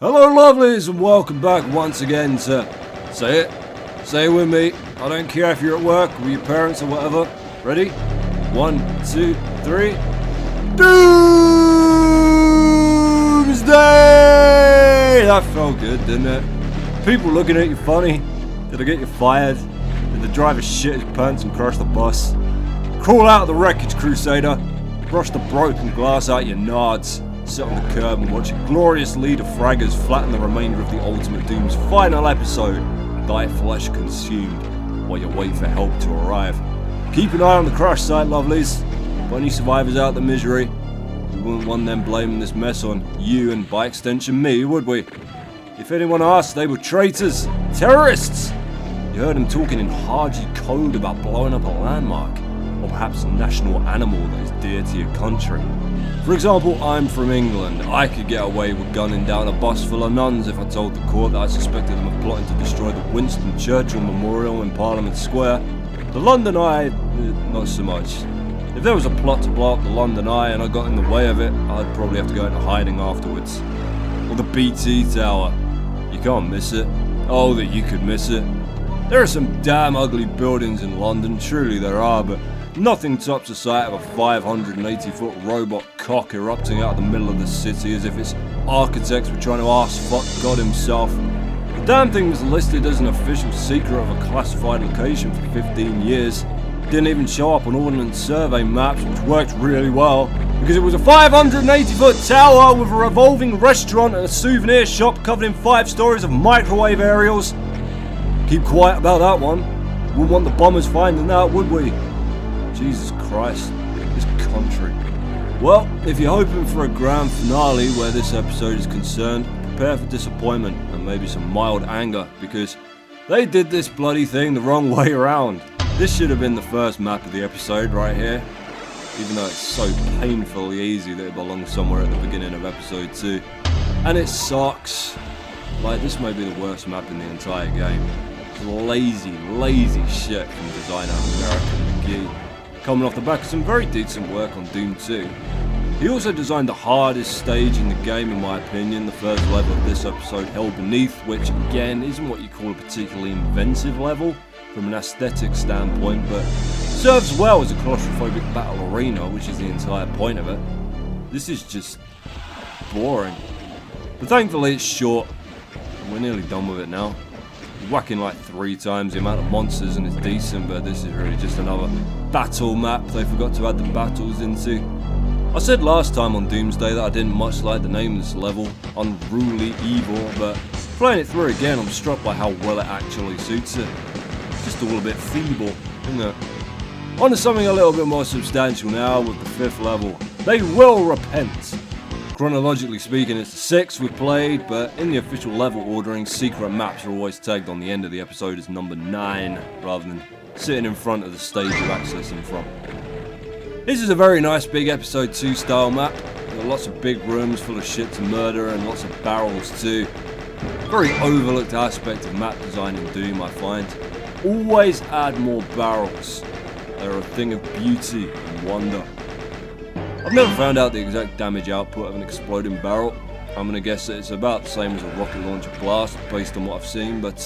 Hello lovelies and welcome back once again to, say it with me, I don't care if you're at work with your parents or whatever, ready? 1, 2, 3, Doomsday! That felt good, didn't it? People looking at you funny, did I get you fired? Did the driver shit his pants and crash the bus? Crawl out of the wreckage, Crusader, brush the broken glass out your nards. Sit on the curb and watch a glorious lead of fraggers flatten the remainder of the Ultimate Doom's final episode, thy flesh consumed, while you wait for help to arrive. Keep an eye on the crash site, lovelies. If any survivors out the misery, we wouldn't want them blaming this mess on you and by extension me, would we? If anyone asked, they were traitors, terrorists. You heard them talking in Haji code about blowing up a landmark, or perhaps a national animal that is dear to your country. For example, I'm from England. I could get away with gunning down a bus full of nuns if I told the court that I suspected them of plotting to destroy the Winston Churchill Memorial in Parliament Square. The London Eye, not so much. If there was a plot to blow up the London Eye and I got in the way of it, I'd probably have to go into hiding afterwards. Or the BT Tower. You can't miss it. Oh, that you could miss it. There are some damn ugly buildings in London, truly there are, but nothing tops the sight of a 580-foot robot cock erupting out of the middle of the city as if its architects were trying to ask fuck God himself. The damn thing was listed as an official secret of a classified location for 15 years. Didn't even show up on Ordnance Survey maps, which worked really well, because it was a 580-foot tower with a revolving restaurant and a souvenir shop covered in 5 stories of microwave aerials. Keep quiet about that one. Wouldn't want the bombers finding out, would we? Jesus Christ, this country. Well, if you're hoping for a grand finale where this episode is concerned, prepare for disappointment and maybe some mild anger, because they did this bloody thing the wrong way around. This should have been the first map of the episode right here, even though it's so painfully easy that it belongs somewhere at the beginning of episode 2. And it sucks. Like, this may be the worst map in the entire game. It's lazy shit from designer American McGee, coming off the back of some very decent work on Doom 2. He also designed the hardest stage in the game in my opinion, the first level of this episode, Hell Beneath, which again isn't what you call a particularly inventive level from an aesthetic standpoint, but serves well as a claustrophobic battle arena, which is the entire point of it. This is just boring. But thankfully it's short, and we're nearly done with it now. Whacking like 3 times the amount of monsters and it's decent, but this is really just another battle map they forgot to add the battles into. I said last time on Doomsday that I didn't much like the name of this level, Unruly Evil, but playing it through again I'm struck by how well it actually suits it. It's just all a bit feeble, isn't it? On to something a little bit more substantial now with the 5th level. They Will Repent. Chronologically speaking, it's the 6th we've played, but in the official level ordering, secret maps are always tagged on the end of the episode as number 9, rather than sitting in front of the stage you're accessing from. This is a very nice big episode 2 style map. There are lots of big rooms full of shit to murder and lots of barrels too. Very overlooked aspect of map design in Doom, I find. Always add more barrels. They're a thing of beauty and wonder. I've never found out the exact damage output of an exploding barrel. I'm going to guess that it's about the same as a rocket launcher blast based on what I've seen, but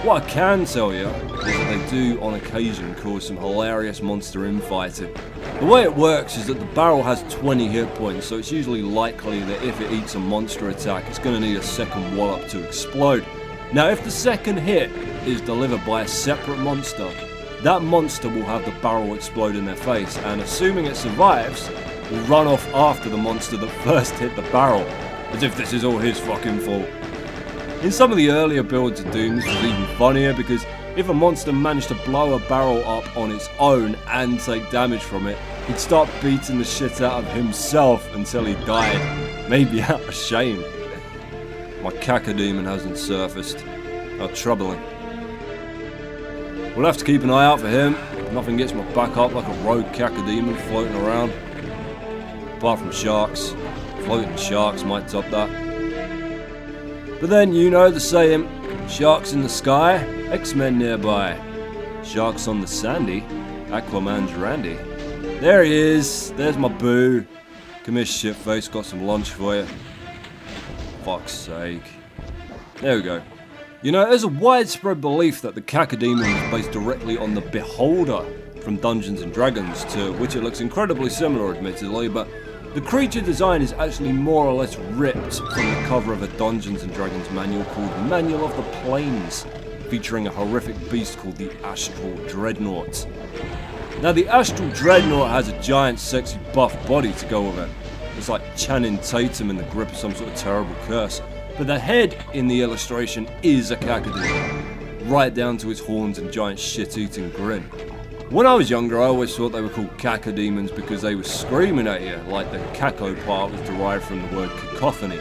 what I can tell you is that they do on occasion cause some hilarious monster infighting. The way it works is that the barrel has 20 hit points, so it's usually likely that if it eats a monster attack it's going to need a second wallop to explode. Now if the second hit is delivered by a separate monster, that monster will have the barrel explode in their face, and assuming it survives, will run off after the monster that first hit the barrel, as if this is all his fucking fault. In some of the earlier builds of Doom, this was even funnier, because if a monster managed to blow a barrel up on its own and take damage from it, he'd start beating the shit out of himself until he died, maybe out of shame. My cacodemon hasn't surfaced. How troubling. We'll have to keep an eye out for him. Nothing gets my back up like a rogue cacodemon floating around. Apart from sharks. Floating sharks might top that. But then, you know the saying, sharks in the sky, X-Men nearby. Sharks on the sandy, Aquaman's Randy. There he is, there's my boo. Come here shitface, got some lunch for you. fuck's sake. There we go. You know, there's a widespread belief that the Cacodemon is based directly on the Beholder from Dungeons & Dragons, to which it looks incredibly similar admittedly, but the creature design is actually more or less ripped from the cover of a Dungeons & Dragons manual called Manual of the Planes, featuring a horrific beast called the Astral Dreadnought. Now the Astral Dreadnought has a giant sexy buff body to go with it. It's like Channing Tatum in the grip of some sort of terrible curse. But the head in the illustration is a Cacodemon, right down to its horns and giant shit-eating grin. When I was younger, I always thought they were called Cacodemons because they were screaming at you, like the caco part was derived from the word cacophony.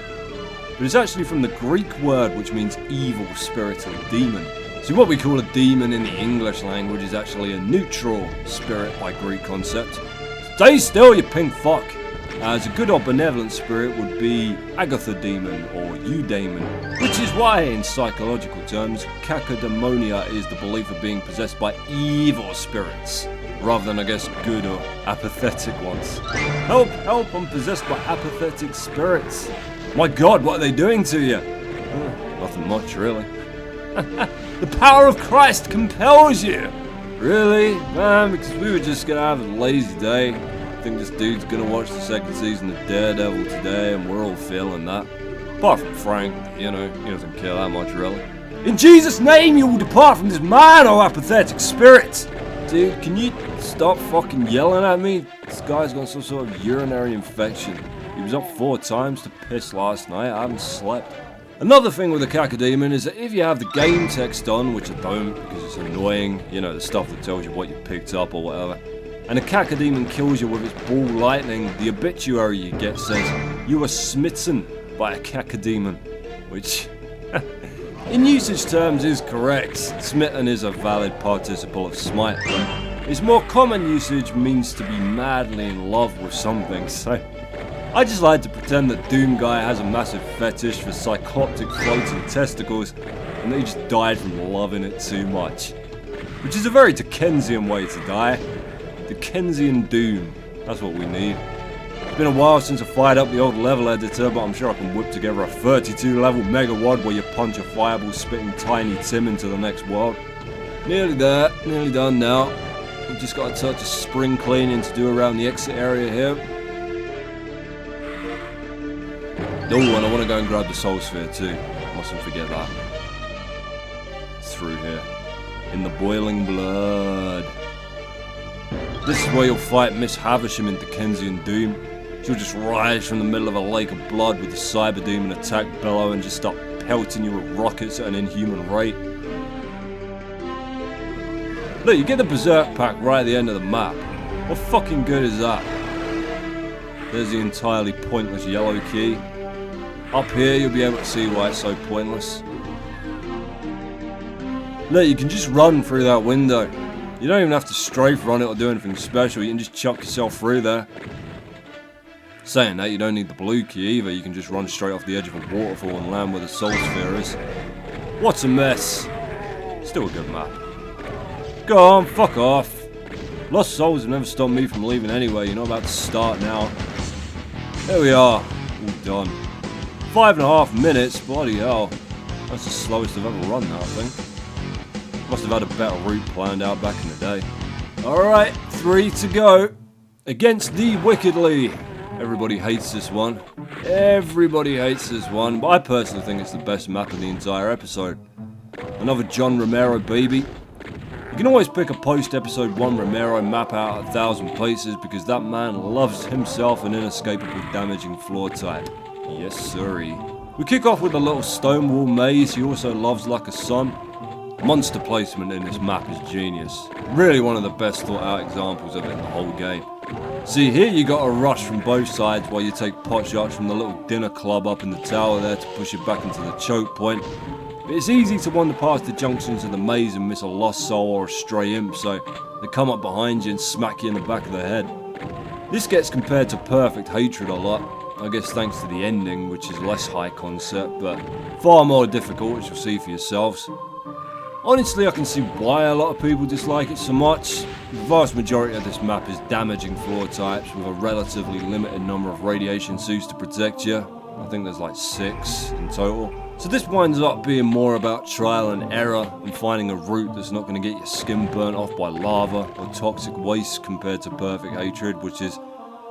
But it's actually from the Greek word which means evil spirit or demon. So what we call a demon in the English language is actually a neutral spirit by Greek concept. Stay still, you pink fuck! As a good or benevolent spirit would be Agathodemon or Eudaemon, which is why in psychological terms, Cacodemonium is the belief of being possessed by evil spirits, rather than I guess good or apathetic ones. Help, help, I'm possessed by apathetic spirits. My god, what are they doing to you? Nothing much really. The power of Christ compels you! Really? Man, because we were just gonna have a lazy day. I think this dude's gonna watch the second season of Daredevil today and we're all feeling that. Apart from Frank, you know, he doesn't care that much really. In Jesus' name you will depart from this man, oh apathetic spirits! Dude, can you stop fucking yelling at me? This guy's got some sort of urinary infection. He was up 4 times to piss last night, I haven't slept. Another thing with the Cacodemon is that if you have the game text on, which I don't because it's annoying, you know, the stuff that tells you what you picked up or whatever, and a Cacodemon kills you with its ball lightning, the obituary you get says, "You were smitten by a Cacodemon," which, in usage terms is correct. Smitten is a valid participle of smite, but its more common usage means to be madly in love with something, so I just like to pretend that Doom Guy has a massive fetish for cycloptic floating testicles and that he just died from loving it too much. Which is a very Dickensian way to die. Dickensian Doom. That's what we need. It's been a while since I fired up the old level editor, but I'm sure I can whip together a 32 level mega wad where you punch a fireball spitting Tiny Tim into the next world. Nearly there, nearly done now. We've just got a touch of spring cleaning to do around the exit area here. Oh, and I want to go and grab the Soul Sphere too. Mustn't forget that. It's through here. In the boiling blood. This is where you'll fight Miss Havisham in Dickensian Doom. She'll just rise from the middle of a lake of blood with the Cyber Demon attack bellow and just start pelting you with rockets at an inhuman rate. Look, you get the Berserk pack right at the end of the map. What fucking good is that? There's the entirely pointless yellow key. Up here you'll be able to see why it's so pointless. Look, you can just run through that window. You don't even have to strafe run it or do anything special, you can just chuck yourself through there. Saying that, you don't need the blue key either, you can just run straight off the edge of a waterfall and land where the Soul Sphere is. What a mess. Still a good map. Go on, fuck off. Lost Souls have never stopped me from leaving anyway, you're not about to start now. There we are, all done. 5.5 minutes, bloody hell. That's the slowest I've ever run now, I think. Must have had a better route planned out back in the day. Alright, 3 to go. Against the Wickedly. Everybody hates this one. Everybody hates this one, but I personally think it's the best map of the entire episode. Another John Romero baby. You can always pick a post-episode 1 Romero map out of 1,000 places because that man loves himself an inescapable damaging floor type. Yes sirree. We kick off with a little Stonewall maze he also loves like a son. Monster placement in this map is genius. Really one of the best thought out examples of it in the whole game. See, here you got a rush from both sides while you take pot shots from the little dinner club up in the tower there to push it back into the choke point. But it's easy to wander past the junctions of the maze and miss a lost soul or a stray imp, so they come up behind you and smack you in the back of the head. This gets compared to Perfect Hatred a lot. I guess thanks to the ending, which is less high concept, but far more difficult, as you'll see for yourselves. Honestly, I can see why a lot of people dislike it so much. The vast majority of this map is damaging floor types with a relatively limited number of radiation suits to protect you. I think there's like 6 in total. So this winds up being more about trial and error and finding a route that's not going to get your skin burnt off by lava or toxic waste compared to perfect hatred, which is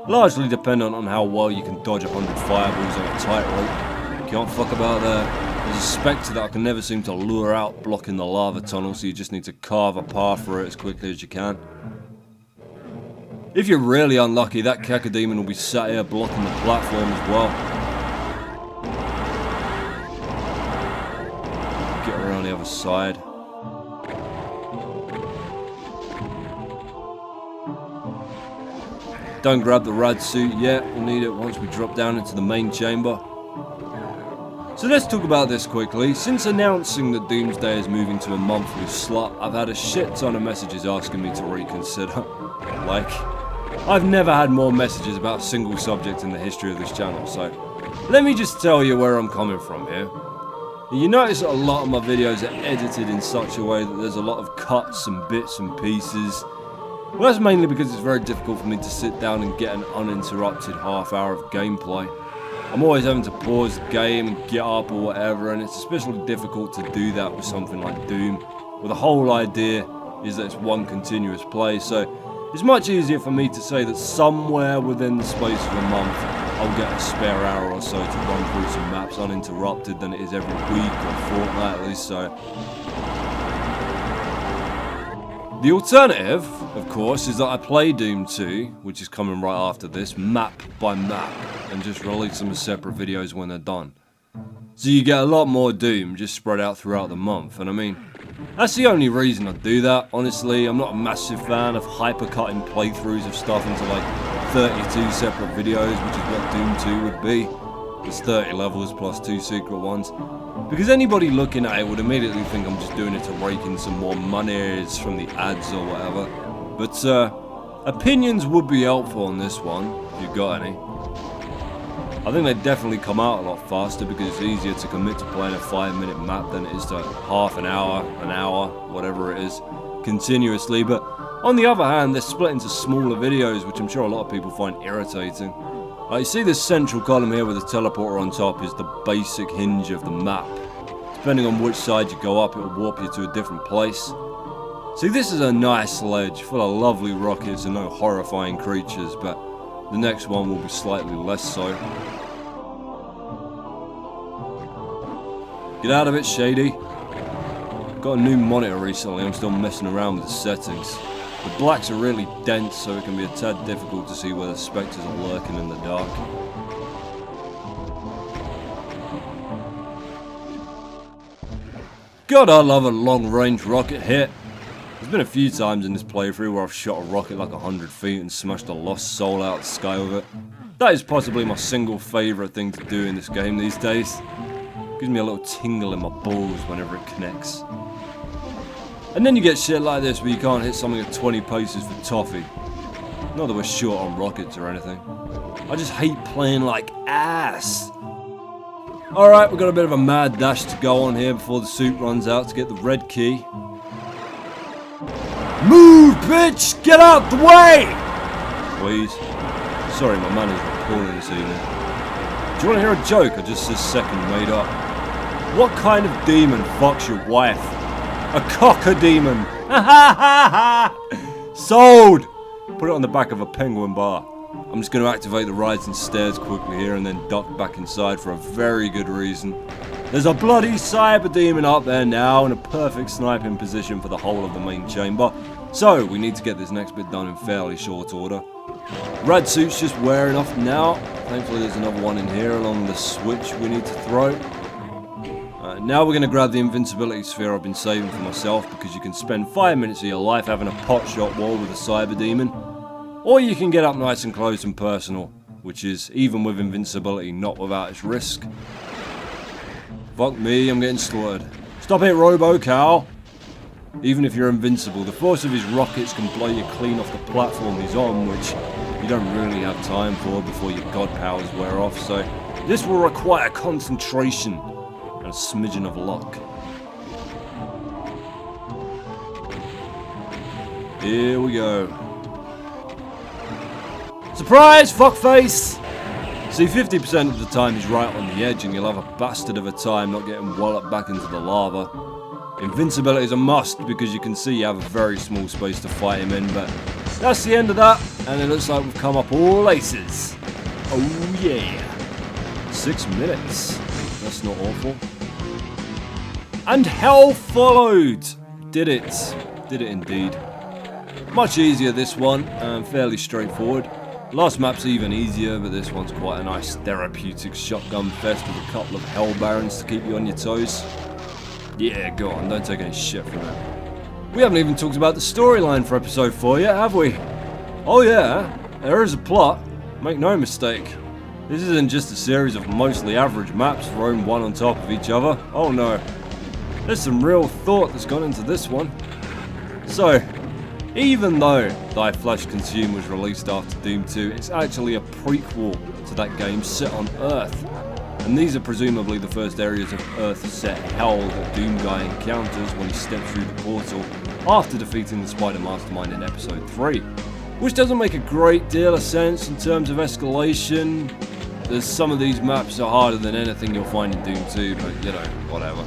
largely dependent on how well you can dodge 100 fireballs on a tightrope. You can't fuck about that. There's a spectre that I can never seem to lure out blocking the lava tunnel, so you just need to carve a path through it as quickly as you can. If you're really unlucky, that cacodemon will be sat here blocking the platform as well. Get around the other side. Don't grab the rad suit yet, we'll need it once we drop down into the main chamber. So let's talk about this quickly. Since announcing that Doomsday is moving to a monthly slot, I've had a shit ton of messages asking me to reconsider. Like, I've never had more messages about a single subject in the history of this channel, so let me just tell you where I'm coming from here. You notice that a lot of my videos are edited in such a way that there's a lot of cuts and bits and pieces. Well, that's mainly because it's very difficult for me to sit down and get an uninterrupted half hour of gameplay. I'm always having to pause the game and get up or whatever, and it's especially difficult to do that with something like Doom, where the whole idea is that it's one continuous play, so it's much easier for me to say that somewhere within the space of a month I'll get a spare hour or so to run through some maps uninterrupted than it is every week or fortnightly, so... The alternative, of course, is that I play Doom 2, which is coming right after this, map by map, and just release them as separate videos when they're done. So you get a lot more Doom just spread out throughout the month, and I mean, that's the only reason I do that. Honestly, I'm not a massive fan of hyper-cutting playthroughs of stuff into like 32 separate videos, which is what Doom 2 would be. There's 30 levels plus 2 secret ones. Because anybody looking at it would immediately think I'm just doing it to rake in some more monies from the ads or whatever. But opinions would be helpful on this one, if you've got any. I think they definitely come out a lot faster because it's easier to commit to playing a 5-minute map than it is to half an hour, whatever it is, continuously. But on the other hand, they're split into smaller videos, which I'm sure a lot of people find irritating. You see this central column here with the teleporter on top is the basic hinge of the map. Depending on which side you go up, it will warp you to a different place. See, this is a nice ledge full of lovely rockets and no horrifying creatures, but the next one will be slightly less so. Get out of it, Shady. Got a new monitor recently, I'm still messing around with the settings. The blacks are really dense, so it can be a tad difficult to see where the spectres are lurking in the dark. God, I love a long-range rocket hit. There's been a few times in this playthrough where I've shot a rocket like 100 feet and smashed a lost soul out of the sky with it. That is possibly my single favourite thing to do in this game these days. Gives me a little tingle in my balls whenever it connects. And then you get shit like this where you can't hit something at 20 paces for toffee. Not that we're short on rockets or anything. I just hate playing like ass. Alright, we've got a bit of a mad dash to go on here before the suit runs out to get the red key. Move, bitch! Get out the way! Please. Sorry, my manners are appalling this evening. Do you want to hear a joke or just this second made up? What kind of demon fucks your wife? A cock-a-demon! Ha ha ha ha! Sold! Put it on the back of a penguin bar. I'm just going to activate the rides and stairs quickly here and then duck back inside for a very good reason. There's a bloody cyber demon up there now in a perfect sniping position for the whole of the main chamber. So, we need to get this next bit done in fairly short order. Rad suit's just wearing off now. Thankfully there's another one in here along the switch we need to throw. Now we're going to grab the invincibility sphere I've been saving for myself, because you can spend 5 minutes of your life having a pot shot wall with a cyber demon. Or you can get up nice and close and personal, which is, even with invincibility, not without its risk. Fuck me, I'm getting slaughtered. Stop it, Robo-Cow! Even if you're invincible, the force of his rockets can blow you clean off the platform he's on, which you don't really have time for before your god powers wear off, so this will require concentration and a smidgen of luck. Here we go. Surprise, fuckface! See, 50% of the time he's right on the edge and you'll have a bastard of a time not getting walloped back into the lava. Invincibility is a must because you can see you have a very small space to fight him in, but that's the end of that, and it looks like we've come up all aces. Oh yeah. 6 minutes. That's not awful. And hell followed! Did it. Did it indeed. Much easier this one, and fairly straightforward. Last map's even easier, but this one's quite a nice therapeutic shotgun fest with a couple of hell barons to keep you on your toes. Yeah, go on, don't take any shit from it. We haven't even talked about the storyline for episode 4 yet, have we? Oh yeah, there is a plot. Make no mistake. This isn't just a series of mostly average maps thrown one on top of each other. Oh no. There's some real thought that's gone into this one. So, even though Thy Flesh Consume was released after Doom 2, it's actually a prequel to that game set on Earth. And these are presumably the first areas of Earth-set hell that Doomguy encounters when he steps through the portal after defeating the Spider Mastermind in episode 3. Which doesn't make a great deal of sense in terms of escalation, as some of these maps are harder than anything you'll find in Doom 2, but you know, whatever.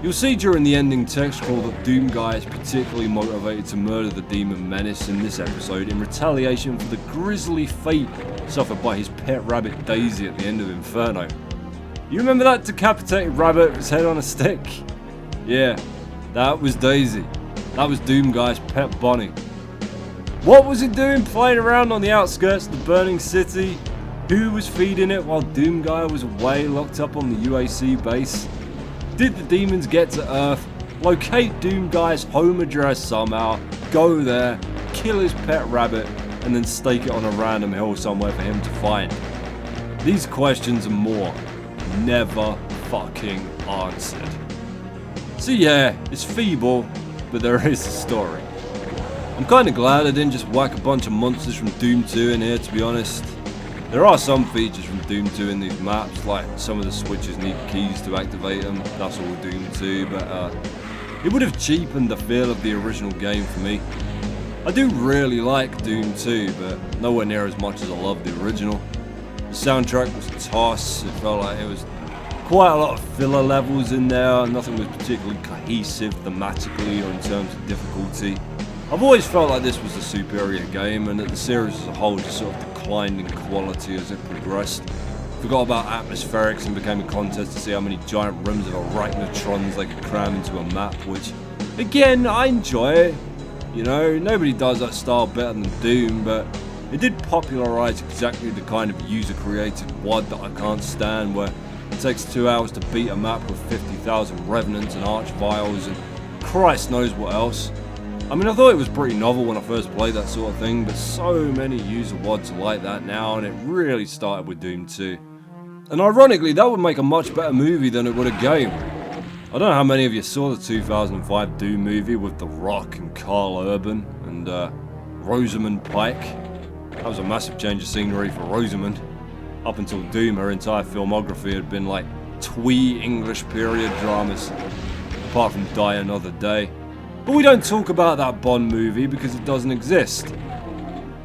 You'll see during the ending text crawl that Doomguy is particularly motivated to murder the demon Menace in this episode in retaliation for the grisly fate suffered by his pet rabbit Daisy at the end of Inferno. You remember that decapitated rabbit with his head on a stick? Yeah, that was Daisy. That was Doomguy's pet bunny. What was it doing playing around on the outskirts of the burning city? Who was feeding it while Doomguy was away locked up on the UAC base? Did the demons get to Earth, locate Doomguy's home address somehow, go there, kill his pet rabbit, and then stake it on a random hill somewhere for him to find? These questions and more never fucking answered. So yeah, it's feeble, but there is a story. I'm kinda glad I didn't just whack a bunch of monsters from Doom 2 in here, to be honest. There are some features from Doom 2 in these maps, like some of the switches need keys to activate them, that's all Doom 2, but it would have cheapened the feel of the original game for me. I do really like Doom 2, but nowhere near as much as I love the original. The soundtrack was a toss, it felt like it was quite a lot of filler levels in there, nothing was particularly cohesive thematically or in terms of difficulty. I've always felt like this was a superior game and that the series as a whole just sort of declined in quality as it progressed. Forgot about atmospherics and became a contest to see how many giant rooms of arachnotrons they could cram into a map, which, again, I enjoy. You know, nobody does that style better than Doom, but it did popularise exactly the kind of user-created WOD that I can't stand, where it takes 2 hours to beat a map with 50,000 revenants and archviles and Christ knows what else. I mean, I thought it was pretty novel when I first played that sort of thing, but so many user WODs are like that now, and it really started with Doom 2. And ironically, that would make a much better movie than it would a game. I don't know how many of you saw the 2005 Doom movie with The Rock and Carl Urban and Rosamund Pike. That was a massive change of scenery for Rosamund. Up until Doom, her entire filmography had been like twee English period dramas, apart from Die Another Day. But we don't talk about that Bond movie because it doesn't exist.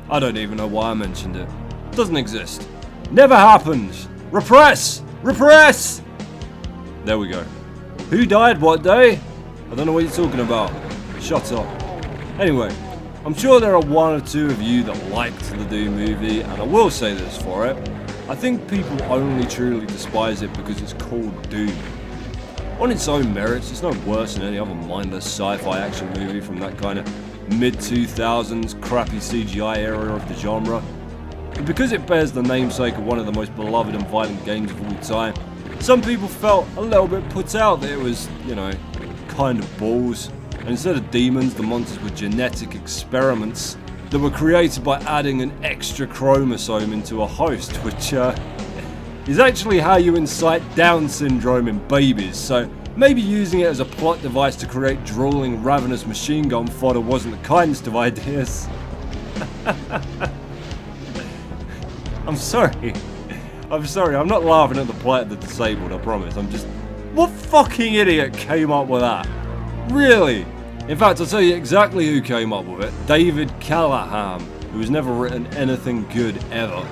I don't even know why I mentioned it. It doesn't exist. Never happened. Repress! Repress! There we go. Who died what day? I don't know what you're talking about. Shut up. Anyway, I'm sure there are one or two of you that liked the Doom movie, and I will say this for it. I think people only truly despise it because it's called Doom. On its own merits, it's no worse than any other mindless sci-fi action movie from that kind of mid-2000s crappy CGI era of the genre. But because it bears the namesake of one of the most beloved and violent games of all time, some people felt a little bit put out that it was, you know, kind of balls. And instead of demons, the monsters were genetic experiments that were created by adding an extra chromosome into a host, which is actually how you incite Down syndrome in babies, so maybe using it as a plot device to create drooling, ravenous machine gun fodder wasn't the kindest of ideas. I'm sorry, I'm not laughing at the plight of the disabled, I promise, I'm just... What fucking idiot came up with that? Really? In fact, I'll tell you exactly who came up with it. David Callahan, who has never written anything good ever.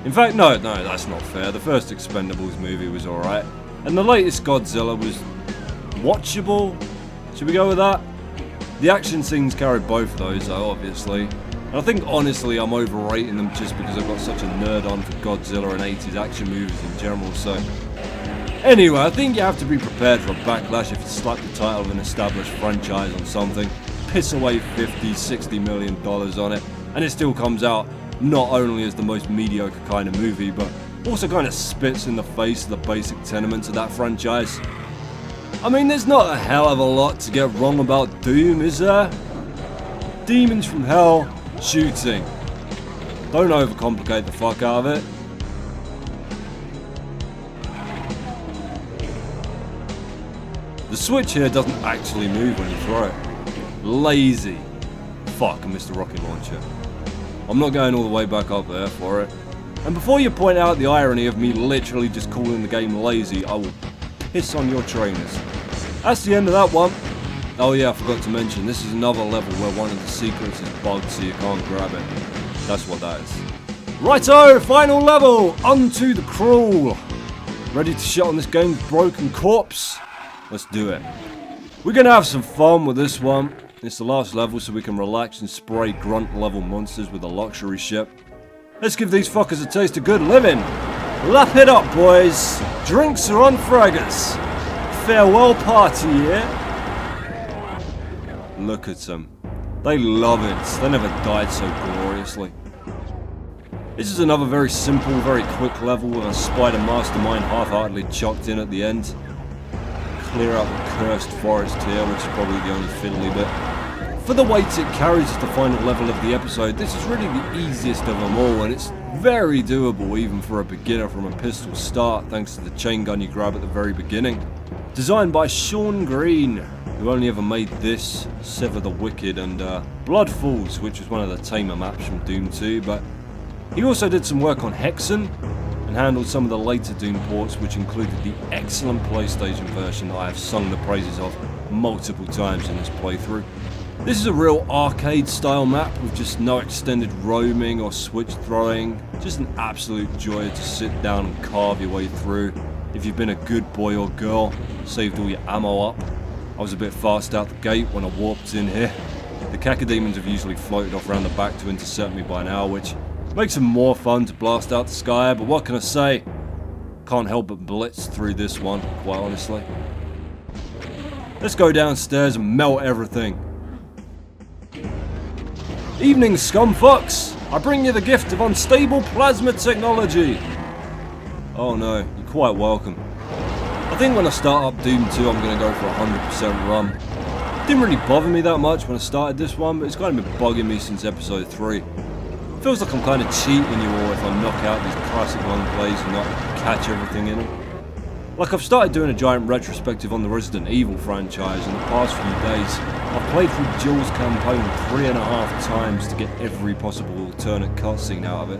In fact, no, that's not fair. The first Expendables movie was alright, and the latest Godzilla was watchable. Should we go with that? The action scenes carried both of those, though, obviously. And I think, honestly, I'm overrating them just because I've got such a nerd on for Godzilla and 80s action movies in general, so... Anyway, I think you have to be prepared for a backlash if you slap the title of an established franchise on something, piss away $50–60 million on it, and it still comes out not only as the most mediocre kind of movie, but also kind of spits in the face of the basic tenements of that franchise. I mean, there's not a hell of a lot to get wrong about Doom, is there? Demons from hell, shooting. Don't overcomplicate the fuck out of it. The switch here doesn't actually move when you throw it. Lazy. Fuck, I missed the rocket launcher. I'm not going all the way back up there for it. And before you point out the irony of me literally just calling the game lazy, I will piss on your trainers. That's the end of that one. Oh yeah, I forgot to mention, this is another level where one of the secrets is bugged so you can't grab it. That's what that is. Righto, final level! Onto the crawl! Ready to shit on this game's broken corpse? Let's do it. We're gonna have some fun with this one. It's the last level so we can relax and spray grunt level monsters with a luxury ship. Let's give these fuckers a taste of good living. Lap it up, boys. Drinks are on Fraggers. Farewell party, yeah? Look at them. They love it. They never died so gloriously. This is another very simple, very quick level with a spider mastermind half-heartedly chucked in at the end. Clear out the cursed forest here, which is probably the only fiddly bit. For the weight it carries as the final level of the episode, this is really the easiest of them all, and it's very doable even for a beginner from a pistol start, thanks to the chain gun you grab at the very beginning. Designed by Sean Green, who only ever made this, Sever the Wicked, and Blood Falls, which was one of the tamer maps from Doom 2, but he also did some work on Hexen, and handled some of the later Doom ports, which included the excellent PlayStation version that I have sung the praises of multiple times in this playthrough. This is a real arcade style map with just no extended roaming or switch throwing, just an absolute joy to sit down and carve your way through. If you've been a good boy or girl, saved all your ammo up. I was a bit fast out the gate when I warped in here. The cacodemons have usually floated off around the back to intercept me by now, which makes it more fun to blast out the sky, but what can I say? Can't help but blitz through this one, quite honestly. Let's go downstairs and melt everything. Evening, scumfucks! I bring you the gift of unstable plasma technology! Oh no, you're quite welcome. I think when I start up Doom 2 I'm going to go for 100% run. Didn't really bother me that much when I started this one, but it's kind of been bugging me since episode 3. Feels like I'm kind of cheating you all if I knock out these classic long plays and not catch everything in them. Like, I've started doing a giant retrospective on the Resident Evil franchise in the past few days. I've played through Jill's campaign 3.5 times to get every possible alternate cutscene out of it.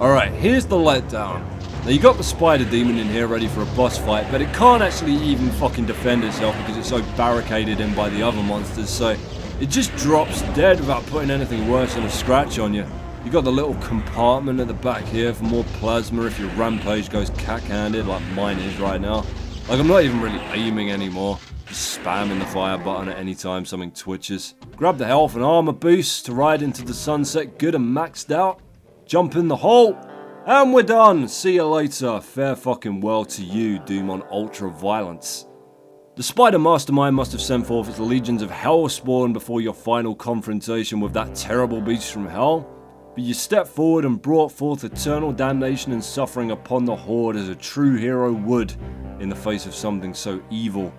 Alright, here's the letdown. Now you got the spider demon in here ready for a boss fight, but it can't actually even fucking defend itself because it's so barricaded in by the other monsters, so it just drops dead without putting anything worse than a scratch on you. You got the little compartment at the back here for more plasma if your rampage goes cack-handed like mine is right now. Like, I'm not even really aiming anymore, just spamming the fire button at any time something twitches. Grab the health and armor boost to ride into the sunset good and maxed out. Jump in the hole, and we're done. See you later. Fair fucking well to you, Doom on Ultra Violence. The Spider Mastermind must have sent forth its legions of Hellspawn before your final confrontation with that terrible beast from hell. But you stepped forward and brought forth eternal damnation and suffering upon the Horde as a true hero would in the face of something so evil.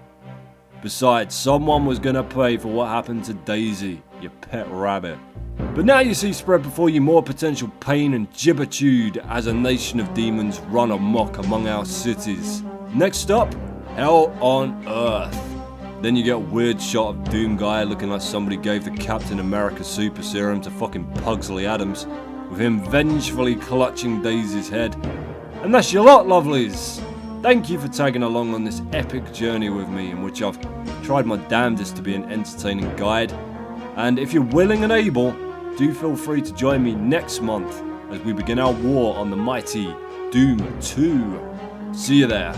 Besides, someone was gonna pay for what happened to Daisy, your pet rabbit. But now you see spread before you more potential pain and gibbertude as a nation of demons run amok among our cities. Next up, Hell on Earth. Then you get a weird shot of Doom Guy looking like somebody gave the Captain America super serum to fucking Pugsley Adams, with him vengefully clutching Daisy's head. And that's your lot, lovelies! Thank you for tagging along on this epic journey with me, in which I've tried my damnedest to be an entertaining guide. And if you're willing and able, do feel free to join me next month as we begin our war on the mighty Doom 2. See you there.